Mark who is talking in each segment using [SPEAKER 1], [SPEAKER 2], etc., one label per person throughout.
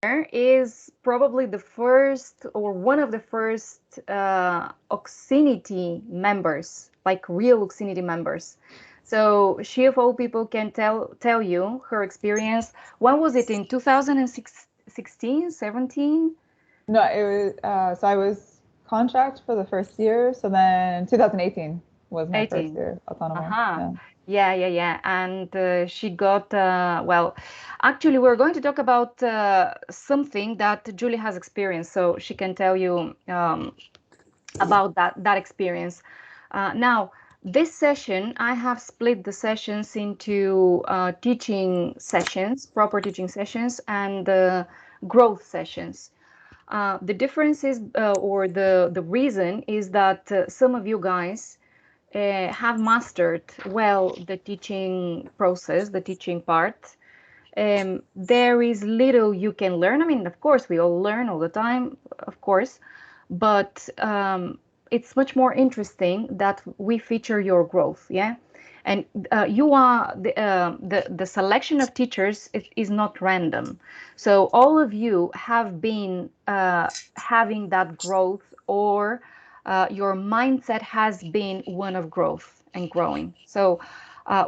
[SPEAKER 1] is probably the first or one of the first Oxinity members, like real Oxinity members. So she of all people can tell you her experience. When was it, in 2016, 17?
[SPEAKER 2] No, it was so I was contract for the first year, so then 2018 was my first
[SPEAKER 1] 18.
[SPEAKER 2] year autonomo.
[SPEAKER 1] Uh-huh.
[SPEAKER 2] Yeah.
[SPEAKER 1] Yeah, yeah, yeah. And she got, well, actually, we're going to talk about something that Julie has experienced, so she can tell you about that experience. Now, this session, I have split the sessions into teaching sessions, proper teaching sessions, and growth sessions. The difference is, or the reason is that some of you guys have mastered well the teaching process, the teaching part. There is little you can learn. I mean, of course, we all learn all the time, of course, but it's much more interesting that we feature your growth. Yeah. And you are the selection of teachers is not random. So all of you have been having that growth, or your mindset has been one of growth and growing. So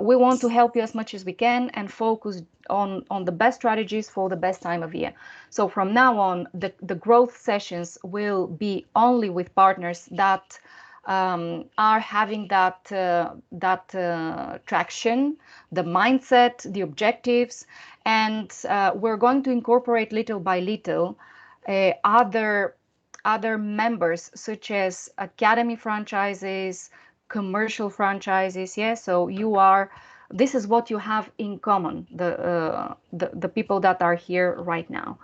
[SPEAKER 1] we want to help you as much as we can and focus on the best strategies for the best time of year. So from now on, the growth sessions will be only with partners that are having that traction, the mindset, the objectives, and we're going to incorporate little by little other members, such as academy franchises, commercial franchises. Yeah, so you are. This is what you have in common. The people that are here right now.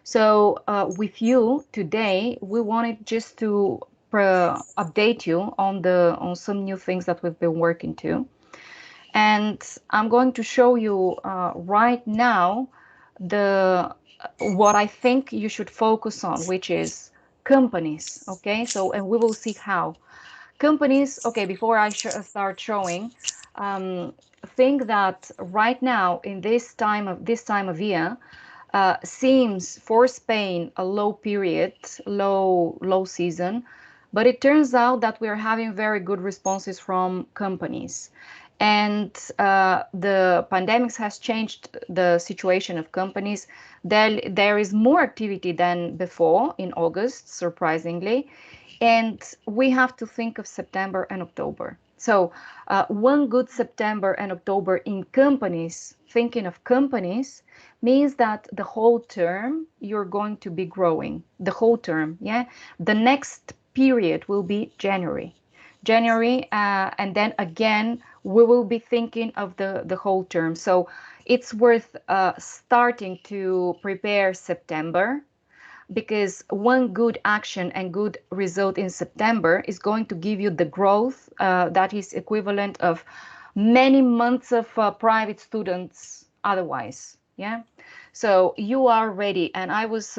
[SPEAKER 1] So with you today, we wanted just to update you on some new things that we've been working to, and I'm going to show you right now the what I think you should focus on, which is companies. Okay, so and we will see how companies. Okay, before I start showing, um, think that right now in this time of year seems for Spain a low period, low season, but it turns out that we are having very good responses from companies. And the pandemics has changed the situation of companies. There is more activity than before in August, surprisingly, and we have to think of September and October. So one good September and October in companies, thinking of companies, means that the whole term you're going to be growing. The whole term, yeah. The next period will be January, and then again we will be thinking of the whole term. So it's worth starting to prepare September, because one good action and good result in September is going to give you the growth that is equivalent of many months of private students otherwise. Yeah. So you are ready. And I was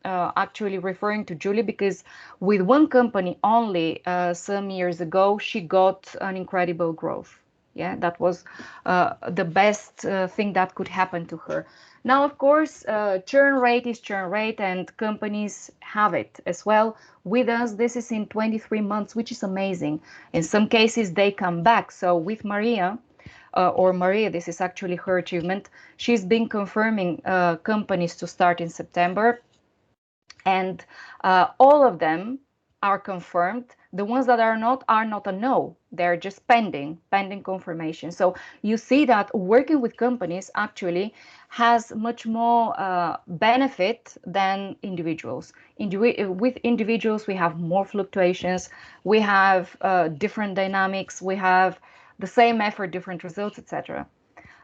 [SPEAKER 1] actually referring to Julie because with one company only some years ago, she got an incredible growth. Yeah, that was the best thing that could happen to her. Now, of course, churn rate is churn rate, and companies have it as well. With us, this is in 23 months, which is amazing. In some cases, they come back. So with Maria, Maria, this is actually her achievement. She's been confirming companies to start in September, and all of them are confirmed. The ones that are not a no. They're just pending confirmation. So you see that working with companies actually has much more benefit than individuals. With individuals, we have more fluctuations, we have different dynamics, we have the same effort, different results, etc.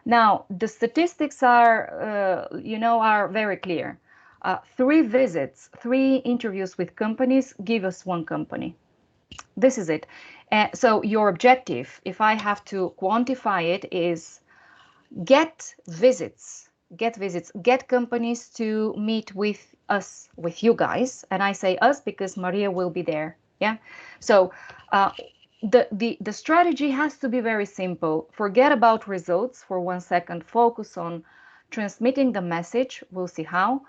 [SPEAKER 1] Now, the statistics are very clear. 3 visits, 3 interviews with companies give us one company. This is it. So your objective, if I have to quantify it, is get visits, get companies to meet with us, with you guys. And I say us because Maria will be there. Yeah. So uh, the strategy has to be very simple. Forget about results for 1 second. Focus on transmitting the message. We'll see how.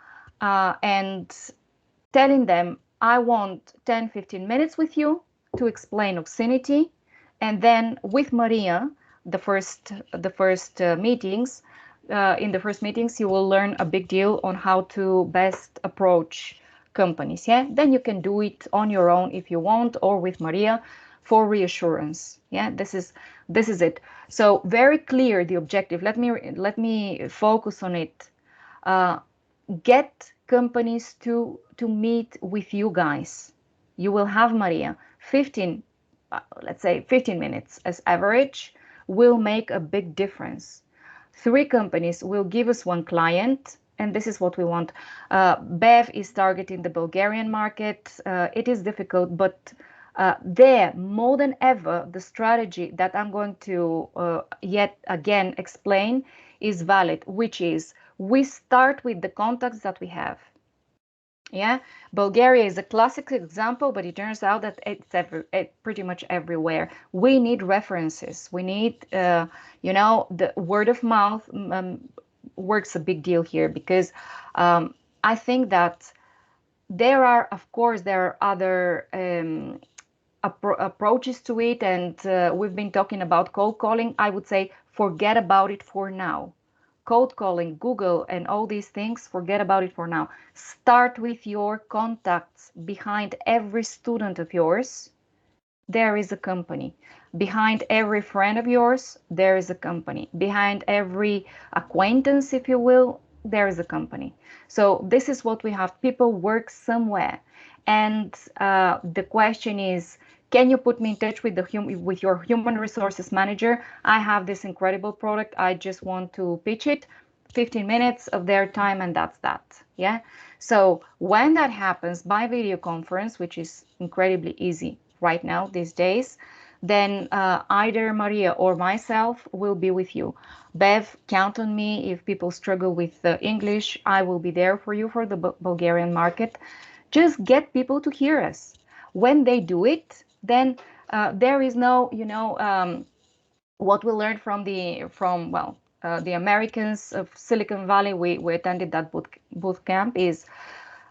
[SPEAKER 1] and telling them, I want 10, 15 minutes with you to explain Oxinity. And then with Maria, the first meetings, in the first meetings, you will learn a big deal on how to best approach companies. Yeah, then you can do it on your own if you want, or with Maria for reassurance. Yeah, this is it. So very clear the objective. Let me focus on it. Uh, get companies to meet with you guys. You will have Maria 15, let's say 15 minutes as average will make a big difference. Three companies will give us one client, and this is what we want. Bev is targeting the Bulgarian market. It is difficult, but there, more than ever, the strategy that I'm going to yet again explain is valid, which is we start with the contacts that we have. Yeah, Bulgaria is a classic example, but it turns out that it's pretty much everywhere. We need references. We need, the word of mouth works a big deal here because I think that of course, there are other approaches to it, and we've been talking about cold calling. I would say forget about it for now. Cold calling, Google, and all these things, forget about it for now. Start with your contacts. Behind every student of yours, there is a company. Behind every friend of yours, there is a company. Behind every acquaintance, if you will, there is a company. So this is what we have. People work somewhere. And the question is, can you put me in touch with with your human resources manager? I have this incredible product. I just want to pitch it. 15 minutes of their time, and that's that. Yeah. So when that happens by video conference, which is incredibly easy right now these days, then either Maria or myself will be with you. Bev, count on me. If people struggle with English, I will be there for you for the Bulgarian market. Just get people to hear us. When they do it, then there is no, what we learned from the Americans of Silicon Valley. We attended that boot camp is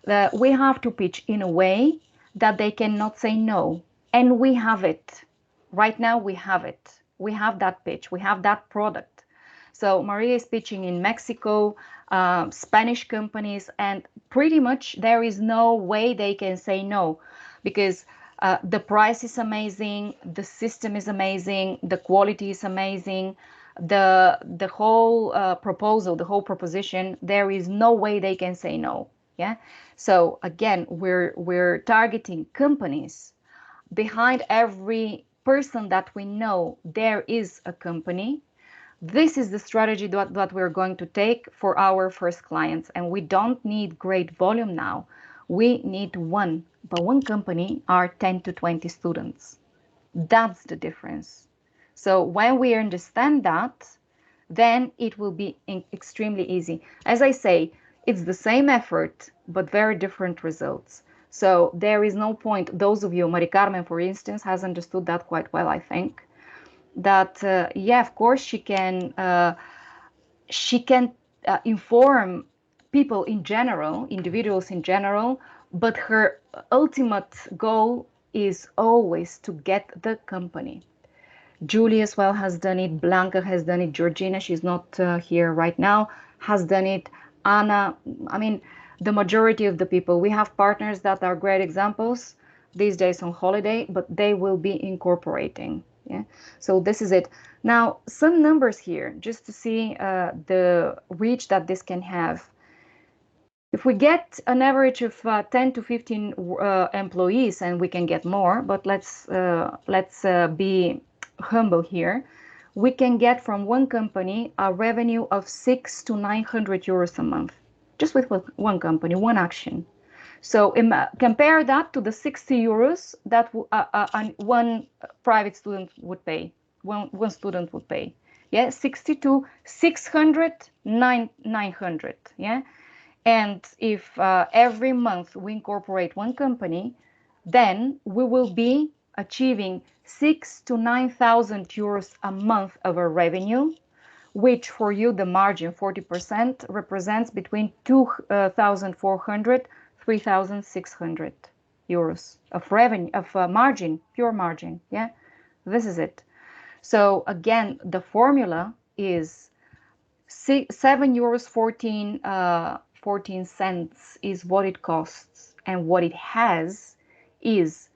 [SPEAKER 1] that we have to pitch in a way that they cannot say no, and we have it right now. We have it. We have that pitch. We have that product. So Maria is pitching in Mexico, Spanish companies, and pretty much there is no way they can say no because the price is amazing, the system is amazing, the quality is amazing, the whole proposal, the whole proposition. There is no way they can say no. Yeah. So again, we're targeting companies. Behind every person that we know, there is a company. This is the strategy that we're going to take for our first clients. And we don't need great volume now. We need one, but one company are 10 to 20 students. That's the difference. So when we understand that, then it will be extremely easy. As I say, it's the same effort, but very different results. So there is no point. Those of you, Mari Carmen, for instance, has understood that quite well, I think. That yeah, of course, she can inform people in general, individuals in general, but her ultimate goal is always to get the company. Julie as well has done it. Blanca has done it. Georgina, she's not here right now, has done it. Anna, I mean, the majority of the people. We have partners that are great examples these days on holiday, but they will be incorporating. Yeah. So this is it. Now, some numbers here, just to see the reach that this can have. If we get an average of 10 to 15 employees, and we can get more, but let's be humble here, we can get from one company a revenue of 600 to 900 euros a month, just with one company, one action. So compare that to the 60 euros that one private student would pay, one student would pay. Yeah, 60 to 600, 900. Yeah. And if every month we incorporate one company, then we will be achieving 6 to 9,000 euros a month of our revenue which for you the margin 40% represents between 2,400 €3,600 of revenue, of margin, pure margin. Yeah, this is it. So again, the formula is €7 14 cents is what it costs, and what it has is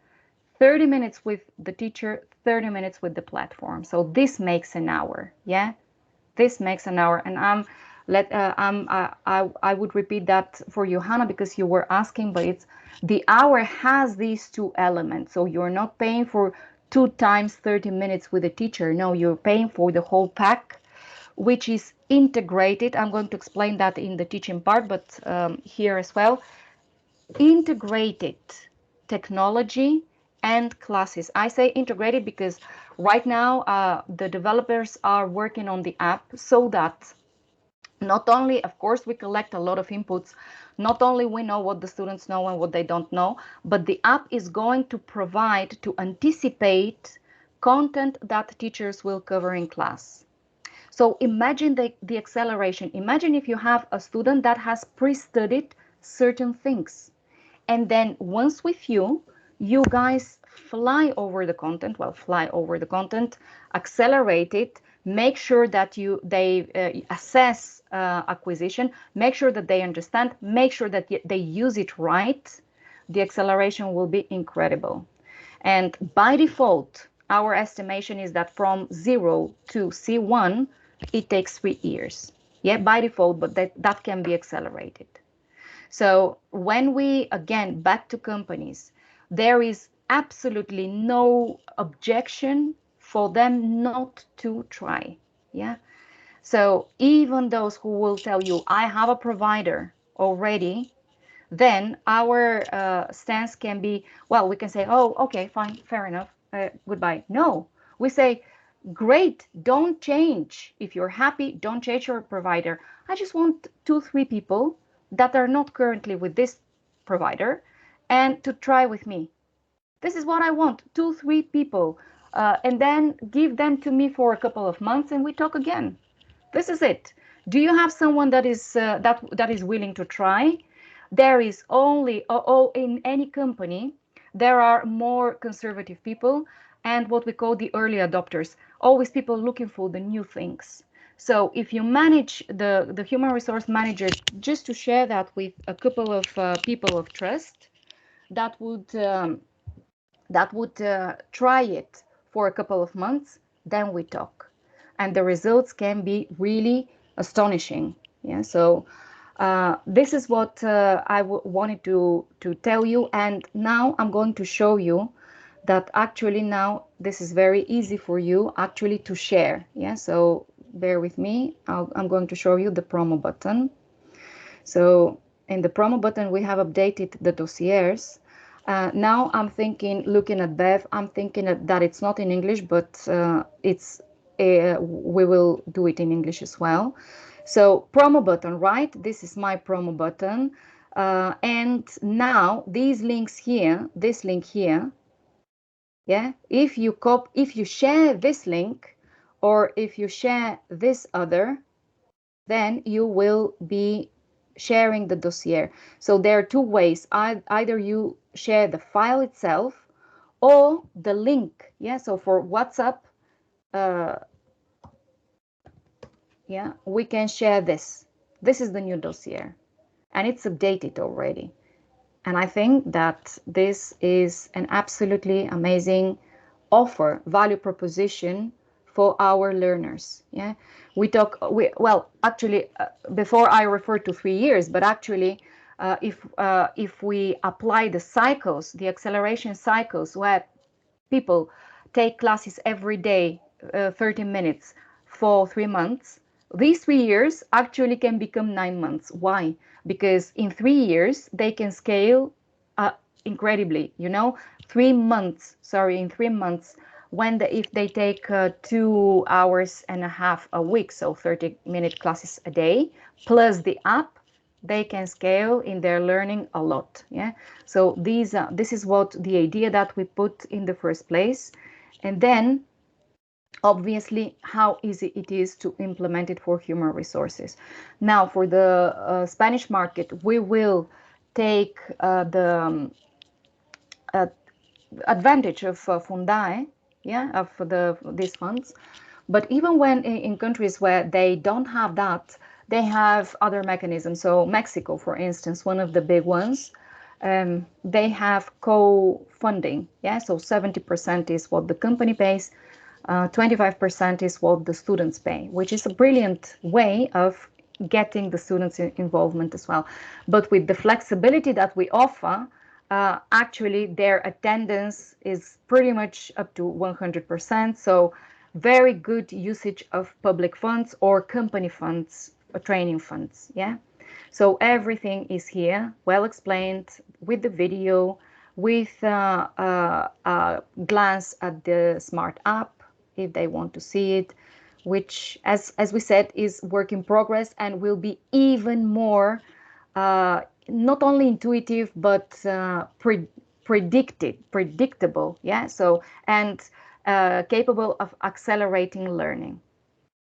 [SPEAKER 1] 30 minutes with the teacher, 30 minutes with the platform. So this makes an hour. Yeah, this makes an hour. And I would repeat that for Johanna because you were asking, but it's the hour has these two elements. So you're not paying for 2 times 30 minutes with a teacher. No, you're paying for the whole pack, which is integrated. I'm going to explain that in the teaching part, but here as well. Integrated technology and classes. I say integrated because right now the developers are working on the app so that not only, of course, we collect a lot of inputs, not only we know what the students know and what they don't know, but the app is going to provide to anticipate content that teachers will cover in class. So imagine the acceleration. Imagine if you have a student that has pre-studied certain things. And then once with you, you guys fly over the content, accelerate it, make sure that they assess acquisition, make sure that they understand, make sure that they use it right. The acceleration will be incredible. And by default, our estimation is that from 0 to C1, it takes 3 years. Yeah, by default, but that can be accelerated. So when we, again, back to companies, there is absolutely no objection for them not to try. Yeah. So even those who will tell you, I have a provider already, then our stance can be, well, we can say, oh, okay, fine, fair enough, goodbye. No, we say, great, don't change. If you're happy, don't change your provider. I just want 2, 3 people that are not currently with this provider and to try with me. This is what I want, 2, 3 people. And then give them to me for a couple of months and we talk again. This is it. Do you have someone that is willing to try? There is only in any company there are more conservative people and what we call the early adopters. Always people looking for the new things. So if you manage the human resource manager, just to share that with a couple of people of trust, that would try it for a couple of months, then we talk. And the results can be really astonishing. Yeah, so this is what I wanted to tell you. And now I'm going to show you that actually now this is very easy for you actually to share. Yeah, so bear with me. I'm going to show you the promo button. So in the promo button, we have updated the dossiers. Now I'm thinking, looking at Bev, I'm thinking that it's not in English, but we will do it in English as well. So promo button, right? This is my promo button. And now these links here, this link here, yeah, if you share this link or if you share this other, then you will be sharing the dossier. So there are 2 ways. Either you share the file itself or the link. Yeah, so for WhatsApp, yeah, we can share this. This is the new dossier and it's updated already. And I think that this is an absolutely amazing offer, value proposition for our learners. Yeah, well, actually, before I referred to 3 years, but actually, if we apply the cycles, the acceleration cycles, where people take classes every day, 30 minutes for 3 months, these 3 years actually can become 9 months. Why? Because in 3 years, they can scale incredibly, 3 months, sorry, in 3 months, if they take 2 hours and a half a week, so 30-minute classes a day, plus the app, they can scale in their learning a lot. Yeah, so this is what the idea that we put in the first place. And then obviously how easy it is to implement it for human resources. Now, for the Spanish market, we will take the uh, advantage of Fundae, yeah, of these funds. But even when in countries where they don't have that, they have other mechanisms. So Mexico, for instance, one of the big ones, they have co-funding. Yeah, so 70% is what the company pays, 25% is what the students pay, which is a brilliant way of getting the students involvement as well. But with the flexibility that we offer, actually their attendance is pretty much up to 100%. So very good usage of public funds or company funds, training funds. Yeah. So everything is here, well explained with the video, with a glance at the smart app if they want to see it, which, as we said, is work in progress and will be even more not only intuitive but predictable. Yeah. So and capable of accelerating learning.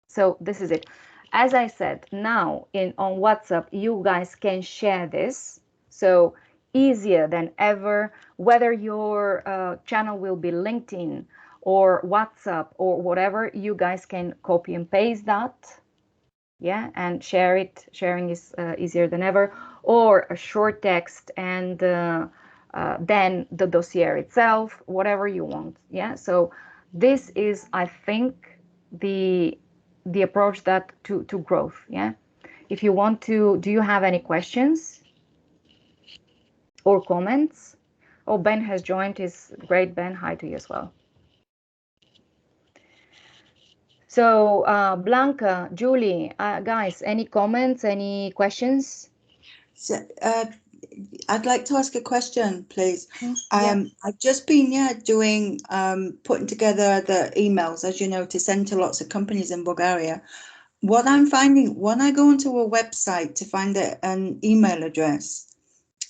[SPEAKER 1] So this is it. As I said, now in on WhatsApp, you guys can share this. So easier than ever, whether your channel will be LinkedIn or WhatsApp or whatever, you guys can copy and paste that. Yeah, and share it. Sharing is easier than ever. Or a short text and then the dossier itself, whatever you want. Yeah, so this is, I think, the approach that to growth. Yeah, if you want to, do you have any questions or comments? Oh, Ben has joined. Is great, Ben. Hi to you as well. So Blanca, Julie, guys, any comments, any questions?
[SPEAKER 3] So, I'd like to ask a question, please.
[SPEAKER 1] Yeah.
[SPEAKER 3] I've just been doing putting together the emails, as you know, to send to lots of companies in Bulgaria. What I'm finding when I go onto a website to find an email address,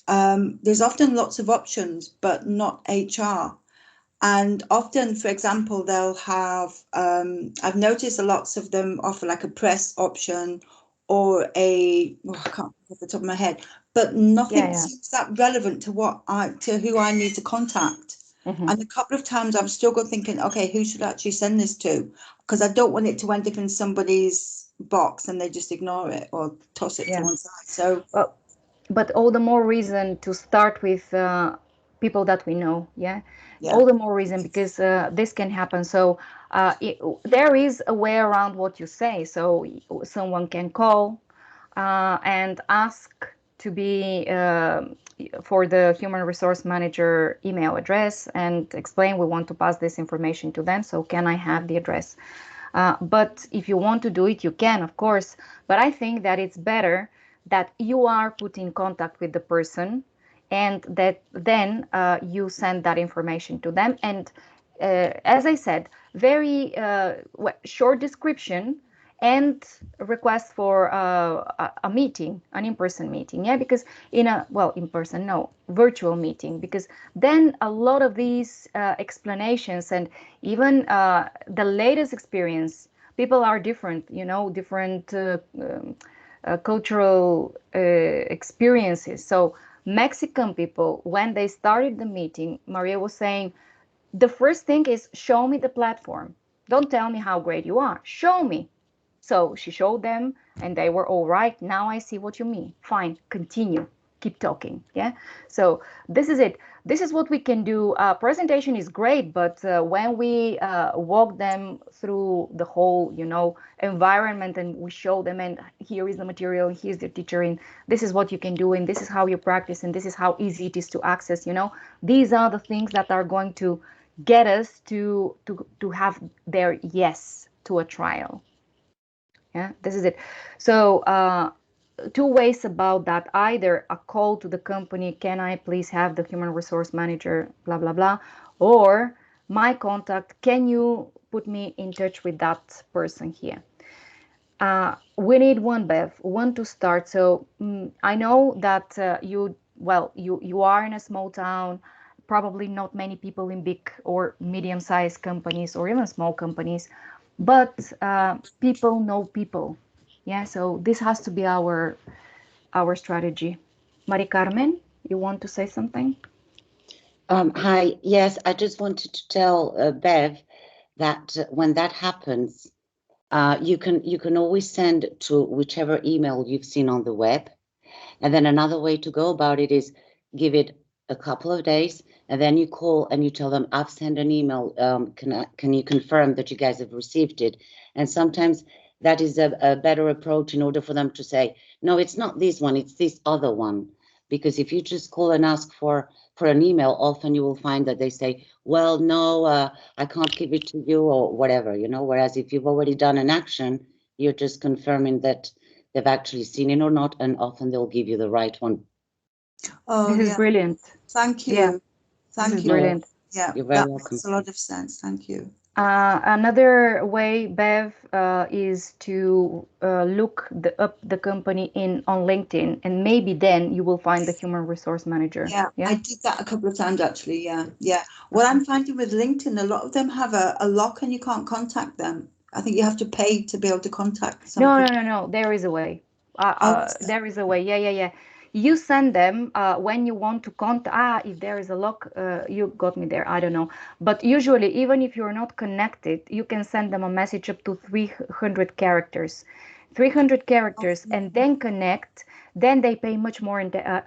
[SPEAKER 3] there's often lots of options, but not HR. And often, for example, they'll have, I've noticed lots of them offer like a press option or I can't off the top of my head, but nothing
[SPEAKER 1] Yeah.
[SPEAKER 3] seems that relevant to to who I need to contact.
[SPEAKER 1] Mm-hmm.
[SPEAKER 3] And a couple of times I've struggled thinking, okay, who should I actually send this to? Because I don't want it to end up in somebody's box and they just ignore it or toss it to
[SPEAKER 1] Yeah.
[SPEAKER 3] one side. So,
[SPEAKER 1] Well, but all the more reason to start with people that we know. Yeah.
[SPEAKER 3] yeah,
[SPEAKER 1] All the more reason because this can happen. So there is a way around what you say. So someone can call and ask to be for the human resource manager email address and explain we want to pass this information to them. So can I have the address? But if you want to do it, you can, of course. But I think that it's better that you are put in contact with the person and that then you send that information to them. And as I said, very short description and request for a meeting, an in-person meeting. Yeah, because in-person, no, virtual meeting, because then a lot of these explanations and even the latest experience, people are different, different cultural experiences. So Mexican people, when they started the meeting, Maria was saying, the first thing is show me the platform. Don't tell me how great you are. Show me. So she showed them and they were all right. Now I see what you mean. Fine, continue. Keep talking. Yeah. So this is it. This is what we can do. Presentation is great, but when we walk them through the whole, environment and we show them, and here is the material, here's the teacher, and this is what you can do, and this is how you practice, and this is how easy it is to access. These are the things that are going to get us to have their yes to a trial. Yeah, this is it. So two ways about that: either a call to the company, can I please have the human resource manager, blah blah blah, or my contact, can you put me in touch with that person here. We need one, Bev, one to start. So I know that you are in a small town, probably not many people in big or medium-sized companies or even small companies, but people know people. Yeah, so this has to be our strategy. Mari Carmen, you want to say something?
[SPEAKER 4] Hi. Yes, I just wanted to tell Bev that when that happens, you can always send to whichever email you've seen on the web, and then another way to go about it is give it a couple of days, and then you call and you tell them, I've sent an email. Can you confirm that you guys have received it? And sometimes that is a better approach in order for them to say, no, it's not this one, it's this other one. Because if you just call and ask for an email, often you will find that they say, well, no, I can't give it to you or whatever, you know, whereas if you've already done an action, you're just confirming that they've actually seen it or not, and often they'll give you the right one.
[SPEAKER 3] Oh,
[SPEAKER 1] This is
[SPEAKER 3] yeah.
[SPEAKER 1] brilliant.
[SPEAKER 3] Thank you.
[SPEAKER 1] Yeah, this
[SPEAKER 3] Thank
[SPEAKER 1] is
[SPEAKER 3] you.
[SPEAKER 1] brilliant.
[SPEAKER 3] Yeah,
[SPEAKER 4] You're very
[SPEAKER 3] that
[SPEAKER 4] welcome.
[SPEAKER 3] makes a lot of sense. Thank you.
[SPEAKER 1] Another way, Bev, is to look up the company on LinkedIn, and maybe then you will find the human resource manager.
[SPEAKER 3] Yeah, I did that a couple of times actually. Yeah, yeah. What I'm finding with LinkedIn, a lot of them have a lock and you can't contact them. I think you have to pay to be able to contact some
[SPEAKER 1] No,
[SPEAKER 3] people.
[SPEAKER 1] no, no, no. There is a way.
[SPEAKER 3] Oh, is there?
[SPEAKER 1] There is a way. Yeah, yeah, yeah. You send them when you want to contact. If there is a lock, you got me there. I don't know. But usually, even if you're not connected, you can send them a message up to 300 characters. 300 characters, and then connect. Then they pay much more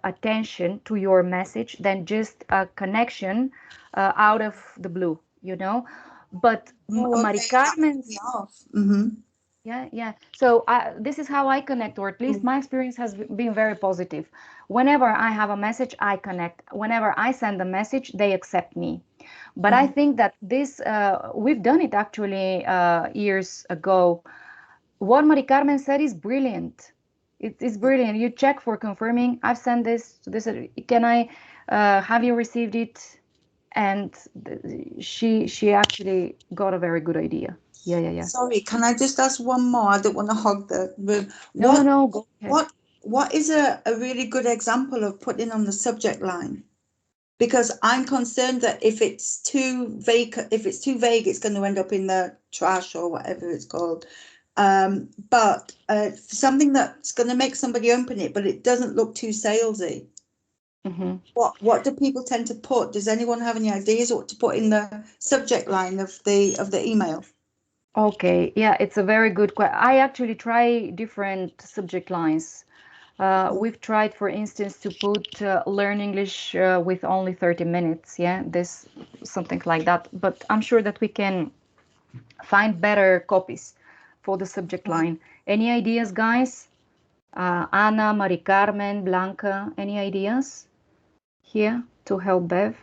[SPEAKER 1] attention to your message than just a connection out of the blue, you know. But
[SPEAKER 3] Oh,
[SPEAKER 1] Mari
[SPEAKER 3] okay. That put me
[SPEAKER 1] Carmen's
[SPEAKER 3] off. Mm-hmm.
[SPEAKER 1] yeah, yeah. So this is how I connect, or at least my experience has been very positive. Whenever I have a message, I connect. Whenever I send a message, they accept me. But I think that this, we've done it actually years ago. What Mari Carmen said is brilliant. It is brilliant. You check for confirming. I've sent this. This can I have you received it? And she actually got a very good idea. Yeah, yeah, yeah.
[SPEAKER 3] Sorry, can I just ask one more? I don't want to hog the room.
[SPEAKER 1] No, no, no. Go ahead.
[SPEAKER 3] What is a really good example of putting on the subject line? Because I'm concerned that if it's too vague, it's going to end up in the trash or whatever it's called. But something that's going to make somebody open it, but it doesn't look too salesy.
[SPEAKER 1] Mm-hmm.
[SPEAKER 3] What do people tend to put? Does anyone have any ideas what to put in the subject line of the email?
[SPEAKER 1] Okay, yeah, it's a very good question. I actually try different subject lines. We've tried, for instance, to put learn English with only 30 minutes. Yeah, this something like that. But I'm sure that we can find better copies for the subject line. Any ideas, guys? Anna, Mari Carmen, Blanca, any ideas here to help Bev?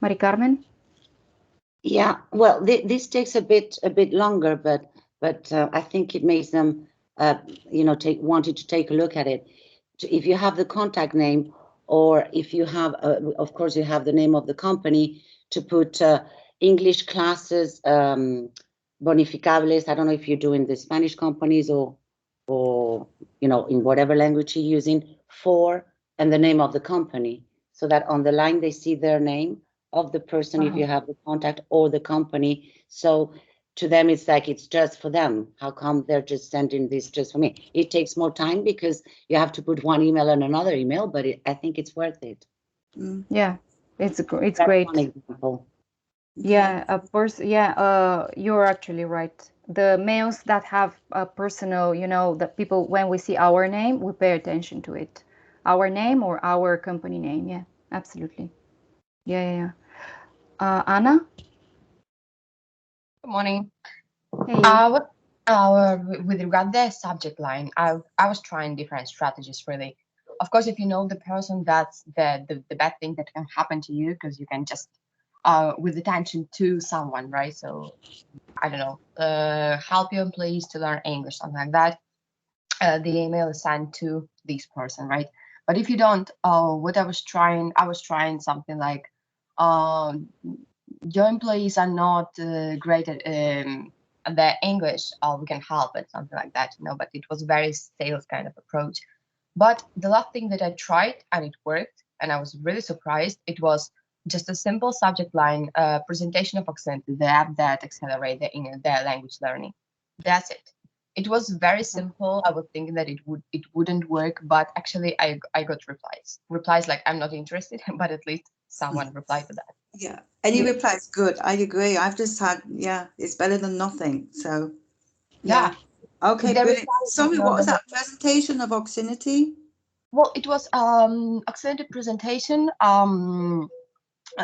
[SPEAKER 1] Mari Carmen?
[SPEAKER 4] Yeah, well, this takes a bit longer, but I think it makes them, you know, wanted to take a look at it. If you have the contact name, or if you have, of course, you have the name of the company, to put English classes, bonificables. I don't know if you're doing the Spanish companies or you know, in whatever language you're using, for, and the name of the company, so that on the line they see their name of the person, if you have the contact, or the company. So to them it's like it's just for them. How come they're just sending this just for me? It takes more time because you have to put one email and another email, but I think it's worth it.
[SPEAKER 1] Yeah, it's
[SPEAKER 4] That's
[SPEAKER 1] great.
[SPEAKER 4] one example.
[SPEAKER 1] Yeah, of course. Yeah, you're actually right. The mails that have a personal, you know, the people, when we see our name, we pay attention to it. Our name or our company name. Yeah, absolutely. Yeah, yeah, yeah. Anna?
[SPEAKER 5] Good morning.
[SPEAKER 1] Hey.
[SPEAKER 5] With regard the subject line, I was trying different strategies really. Of course, if you know the person, that's the bad thing that can happen to you, because you can just with attention to someone, right? So I don't know, help your employees to learn English, something like that. The email is sent to this person, right? But if you don't, what I was trying something like, your employees are not great at their English, we can help it, something like that, you know. But it was very sales kind of approach. But the last thing that I tried and it worked, and I was really surprised, it was just a simple subject line, presentation of Oxinity, the app that accelerates the language learning. That's it. It was very simple. I was thinking that it wouldn't work, but actually I got replies like, I'm not interested, but at least someone replied to that.
[SPEAKER 3] Yeah, any reply is good. I agree. I've just had, yeah, it's better than nothing. So
[SPEAKER 5] Yeah.
[SPEAKER 3] Okay,
[SPEAKER 5] The
[SPEAKER 3] brilliant.
[SPEAKER 5] reply
[SPEAKER 3] Sorry,
[SPEAKER 5] was
[SPEAKER 3] what was
[SPEAKER 5] not-
[SPEAKER 3] that presentation of Oxinity?
[SPEAKER 5] Well, it was Oxinity presentation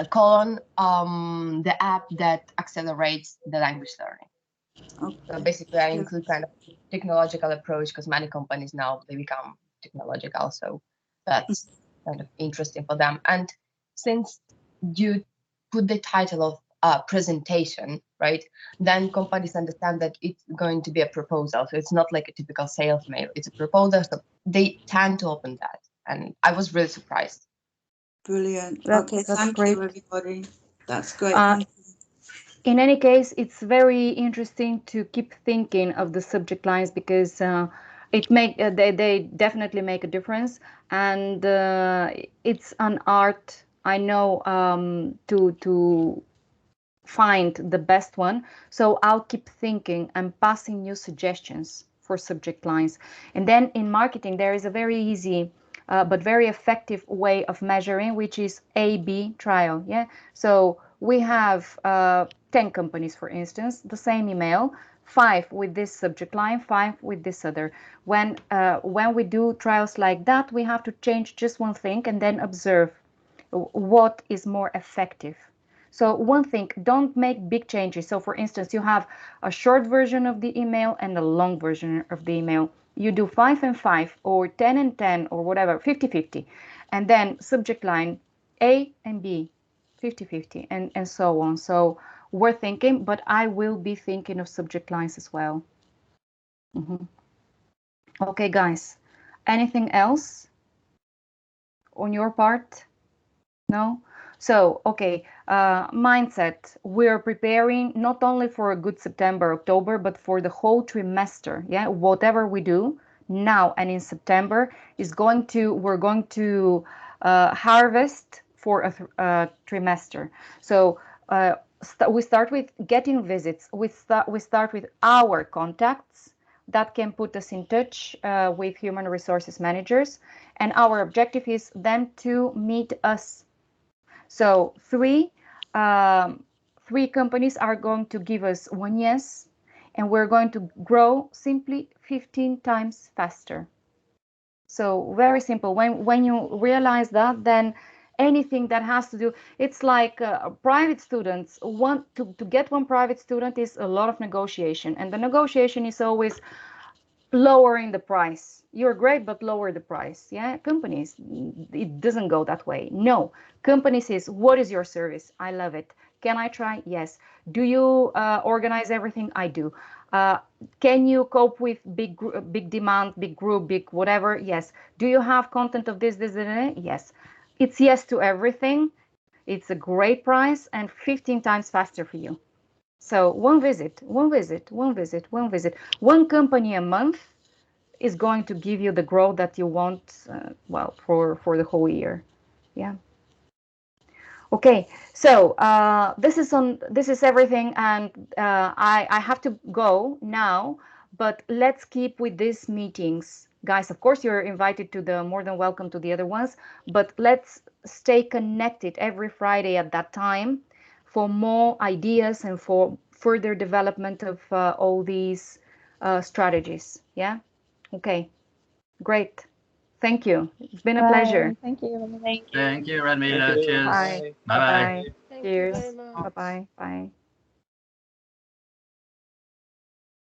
[SPEAKER 5] colon the app that accelerates the language learning.
[SPEAKER 3] Okay.
[SPEAKER 5] So basically, I include kind of technological approach because many companies now they become technological, so that's kind of interesting for them. And since you put the title of presentation, right, then companies understand that it's going to be a proposal. So it's not like a typical sales mail; it's a proposal. So they tend to open that, and I was really surprised.
[SPEAKER 3] Brilliant.
[SPEAKER 1] That's
[SPEAKER 3] Thank
[SPEAKER 1] great.
[SPEAKER 3] you, everybody. That's great.
[SPEAKER 1] Thank you. In any case, it's very interesting to keep thinking of the subject lines because they definitely make a difference, and it's an art. I know to find the best one. So I'll keep thinking and passing new suggestions for subject lines. And then in marketing, there is a very easy but very effective way of measuring, which is A/B trial. Yeah. So we have 10 companies, for instance, the same email, 5 with this subject line, 5 with this other. When we do trials like that, we have to change just one thing and then observe what is more effective. So one thing, don't make big changes. So for instance, you have a short version of the email and a long version of the email. You do 5 and 5 or 10 and 10 or whatever, 50-50. And then subject line A and B, 50-50 and so on. So we're thinking, but I will be thinking of subject lines as well. Okay, guys, anything else on your part? No? So, okay, mindset. We're preparing not only for a good September, October, but for the whole trimester. Yeah, whatever we do now and in September we're going to harvest for a trimester. So we start with getting visits. We start with our contacts that can put us in touch with human resources managers, and our objective is then to meet us. So three companies are going to give us one yes, and we're going to grow simply 15 times faster. So very simple. When you realize that, then anything that has to do, it's like private students want to get one private student is a lot of negotiation, and the negotiation is always lowering the price. You're great, but lower the price. Yeah, companies, it doesn't go that way. No, companies is, what is your service? I love it. Can I try? Yes. Do you organize everything? I do. Can you cope with big demand, big group, big whatever? Yes. Do you have content of this? Yes. It's yes to everything. It's a great price and 15 times faster for you. So one visit, one company a month is going to give you the growth that you want, well, for the whole year. Yeah. Okay, so this is everything, and I have to go now, but let's keep with these meetings, guys. Of course, you're invited to the more than welcome to the other ones, but let's stay connected every Friday at that time for more ideas and for further development of all these strategies. Yeah. Okay. Great. Thank you. It's been a pleasure.
[SPEAKER 2] Thank you.
[SPEAKER 6] Thank you, Radmila. Cheers.
[SPEAKER 1] Bye.
[SPEAKER 6] Bye-bye.
[SPEAKER 1] Bye.
[SPEAKER 7] Thank you
[SPEAKER 1] Cheers.
[SPEAKER 7] very much.
[SPEAKER 1] Bye-bye. Bye.